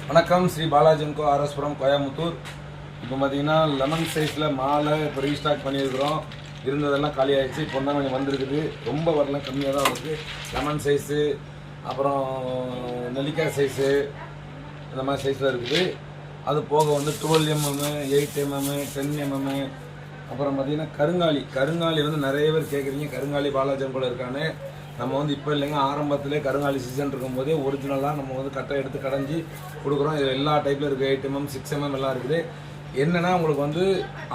வணக்கம். ஸ்ரீ பாலாஜின்கோ ஆர்எஸ்புரம் கோயம்புத்தூர். இப்போ பார்த்தீங்கன்னா லெமன் சைஸில் மாலை இப்போ ரீஸ்டாக் பண்ணியிருக்கிறோம். இருந்ததெல்லாம் காலி ஆகிடுச்சு. இப்போ தான் கொஞ்சம் வந்திருக்குது. ரொம்ப வரலாம், கம்மியாக தான் இருக்குது. லெமன் சைஸு, அப்புறம் நெல்லிக்காய் சைஸு, இந்த மாதிரி சைஸில் இருக்குது. அது போக வந்து 12 mm, 8 mm, 10 mm, அப்புறம் பார்த்தீங்கன்னா கருங்காலி வந்து நிறைய பேர் கேட்குறீங்க. கருங்காலி பாலாஜின்கோல இருக்கான்னு. நம்ம வந்து இப்போ இல்லைங்க, ஆரம்பத்திலே கருங்காலி சீசன் இருக்கும்போதே ஒரிஜினலாக நம்ம வந்து கட்டை எடுத்து கடைஞ்சி கொடுக்குறோம். இது எல்லா டைப்பில் இருக்குது. 8 mm, 6 mm எல்லாம் இருக்குது. என்னென்னா உங்களுக்கு வந்து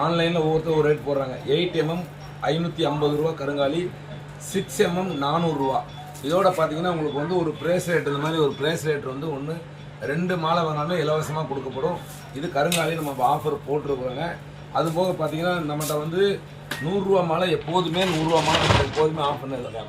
ஆன்லைனில் ஒவ்வொருத்தர் ஒரு ரேட் போடுறாங்க. 8 mm 550 ரூபா கருங்காலி, 6 mm 400 ரூபா. இதோட பார்த்தீங்கன்னா உங்களுக்கு வந்து ஒரு பிரேஸ்லெட், இந்த மாதிரி ஒரு பிரேஸ்லெட் வந்து ஒன்று 2 மாலை வாங்கினாலும் இலவசமாக கொடுக்கப்படும். இது கருங்காலி நம்ம ஆஃபர் போட்டிருக்குறோங்க. அது போக பார்த்தீங்கன்னா நம்மகிட்ட வந்து 100 ரூபா மாலை எப்போதுமே 100 ரூபா மாலை எப்போதுமே ஆஃப் பண்ணதில்லை.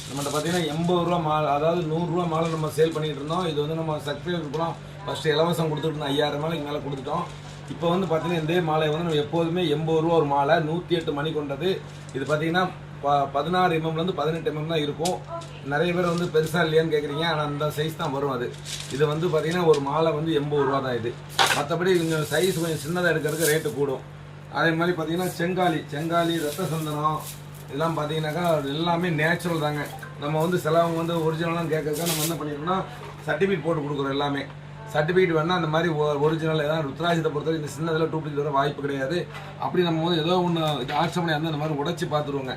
நம்மகிட்ட பார்த்தீங்கன்னா 80 ரூபா மாலை, அதாவது 100 ரூபா மாலை நம்ம சேல் பண்ணிகிட்டு இருந்தோம். இது வந்து நம்ம சப்ஸ்கிரைபருக்குலாம் ஃபஸ்ட்டு இலவசம் கொடுத்துட்டு 5000 மாலைக்கு மேலே கொடுத்துட்டோம். இப்போ வந்து பார்த்தீங்கன்னா இந்த மாலை வந்து நம்ம எப்போதுமே 80 ரூபா ஒரு மாலை, 108 மணி கொண்டது. இது பார்த்தீங்கன்னா 16 mmலேருந்து 18 mm தான் இருக்கும். நிறைய பேர் வந்து பெருசாக இல்லையான்னு கேட்குறீங்க. ஆனால் அந்த சைஸ் தான் வரும். இது வந்து பார்த்தீங்கன்னா ஒரு மாலை வந்து 80 ரூபா தான் இது. மற்றபடி கொஞ்சம் சைஸ் கொஞ்சம் சின்னதாக எடுக்கிறதுக்கு ரேட்டு கூடும். அதே மாதிரி பார்த்தீங்கன்னா செங்காலி, ரத்த சந்தனம், இதெல்லாம் பார்த்தீங்கன்னாக்கா எல்லாமே நேச்சுரல் தாங்க. நம்ம வந்து சிலவங்க வந்து ஒரிஜினலாக கேட்கறதுக்காக நம்ம என்ன பண்ணிடுறோம்னா சர்டிஃபிகேட் போட்டு கொடுக்குறோம். எல்லாமே சர்டிஃபிகேட் வேணால் அந்த மாதிரி ஒரிஜினல் ஏதாவது ருத்ராட்சத்தை பொறுத்தவரை இந்த சின்னதில் டூப்ளிகேட் வர வாய்ப்பு கிடையாது. அப்படி நம்ம வந்து ஏதோ ஒன்று ஆட்சேபனை வந்து அந்த மாதிரி உடைச்சி பார்த்துருவோங்க.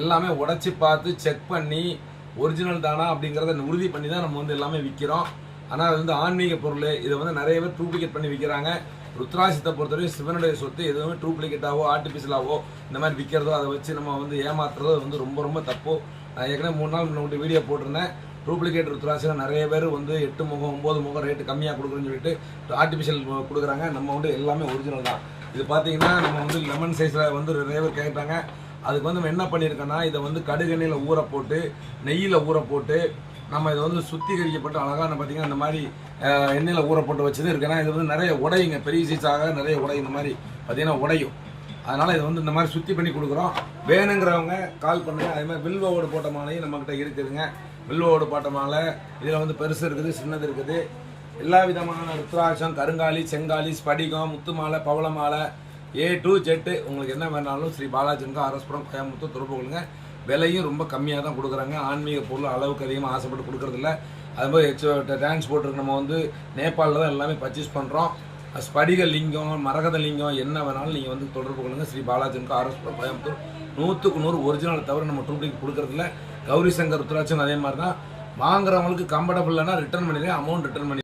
எல்லாமே உடைச்சி பார்த்து செக் பண்ணி ஒரிஜினல் தானா அப்படிங்கிறத உறுதி பண்ணி தான் நம்ம வந்து எல்லாமே விற்கிறோம். ஆனால் அது வந்து ஆன்மீக பொருள். இதை வந்து நிறைய பேர் டூப்ளிகேட் பண்ணி விற்கிறாங்க. ருத்ராட்சத்தை பொறுத்தவரைக்கும் சிவனுடைய சொத்து. எதுவுமே டூப்ளிகேட்டாவோ ஆர்டிஃபிஷியலாவோ இந்த மாதிரி விற்கிறதோ அதை வச்சு நம்ம வந்து ஏமாத்துறதோ வந்து ரொம்ப ரொம்ப தப்பு. நான் ஏற்கனவே 3 நாள் முன்னாடி வீடியோ போட்டிருந்தேன். டூப்ளிகேட் ருத்ராட்சியில் நிறைய பேர் வந்து 8 முகம் 9 முகம் ரேட்டு கம்மியாக கொடுக்குறேன்னு சொல்லிட்டு ஆர்டிஃபிஷியல் கொடுக்குறாங்க. நம்ம வந்து எல்லாமே ஒரிஜினல் தான். இது பார்த்தீங்கன்னா நம்ம வந்து லெமன் சைஸில் வந்து நிறைய பேர் கேட்டாங்க. அதுக்கு வந்து நம்ம என்ன பண்ணியிருக்கோன்னா இதை வந்து கடுகெண்ணெயில் ஊற போட்டு, நெய்யில் ஊற போட்டு, நம்ம இதை வந்து சுத்திகரிக்கப்பட்டு அழகான பார்த்தீங்கன்னா இந்த மாதிரி எண்ணெயில் ஊற போட்டு வச்சது இருக்குன்னா இது வந்து நிறைய உடையுங்க. பெரிய சைஸாக நிறைய உடை இந்த மாதிரி பார்த்தீங்கன்னா உடையும். அதனால் இதை வந்து இந்த மாதிரி சுற்றி பண்ணி கொடுக்குறோம். வேணுங்கிறவங்க கால் பண்ணுங்க. அதே மாதிரி வில்வ ஓடு போட்ட மாலையும் நம்மக்கிட்ட இருக்குதுங்க. வில்வ ஓடு போட்ட மாலை இதில் வந்து பெருசு இருக்குது, சின்னது இருக்குது. எல்லா விதமான ருத்ராட்சம், கருங்காலி, செங்காலி, ஸ்படிகம், முத்து மாலை, பவள மாலை, A to Z உங்களுக்கு என்ன வேணாலும் ஸ்ரீ பாலாஜின்கோ ஆர்எஸ்புரம் கோயம்புத்தூர் தொடர்பு கொள்ளுங்க. விலையும் ரொம்ப கம்மியாக தான் கொடுக்குறாங்க. ஆன்மீக பொருள் அளவுக்கு அதிகமாக ஆசைப்பட்டு கொடுக்குறதில்ல. அதுமாதிரி டிரான்ஸ்போர்ட்டுக்கு நம்ம வந்து நேபாளில் தான் எல்லாமே பர்ச்சேஸ் பண்ணுறோம். ஸ்படிக லிங்கம், மரகத லிங்கம் என்ன வேணாலும் நீங்கள் வந்து தொடர்பு கொள்ளுங்கள். ஸ்ரீ பாலாஜின்கோ ஆர்எஸ்புரம் கோயம்புத்தூர். 100க்கு 100 ஒரிஜினல் தவிர நம்ம டூப்ளிகேட் கொடுக்குறதில்ல. கௌரி சங்கர் ருத்ராட்சம் அதே மாதிரி தான். வாங்குறவங்களுக்கு கம்ஃபர்டபுள் இல்லைன்னா ரிட்டர்ன் பண்ணிடுங்க. அமௌண்ட் ரிட்டர்ன் பண்ணி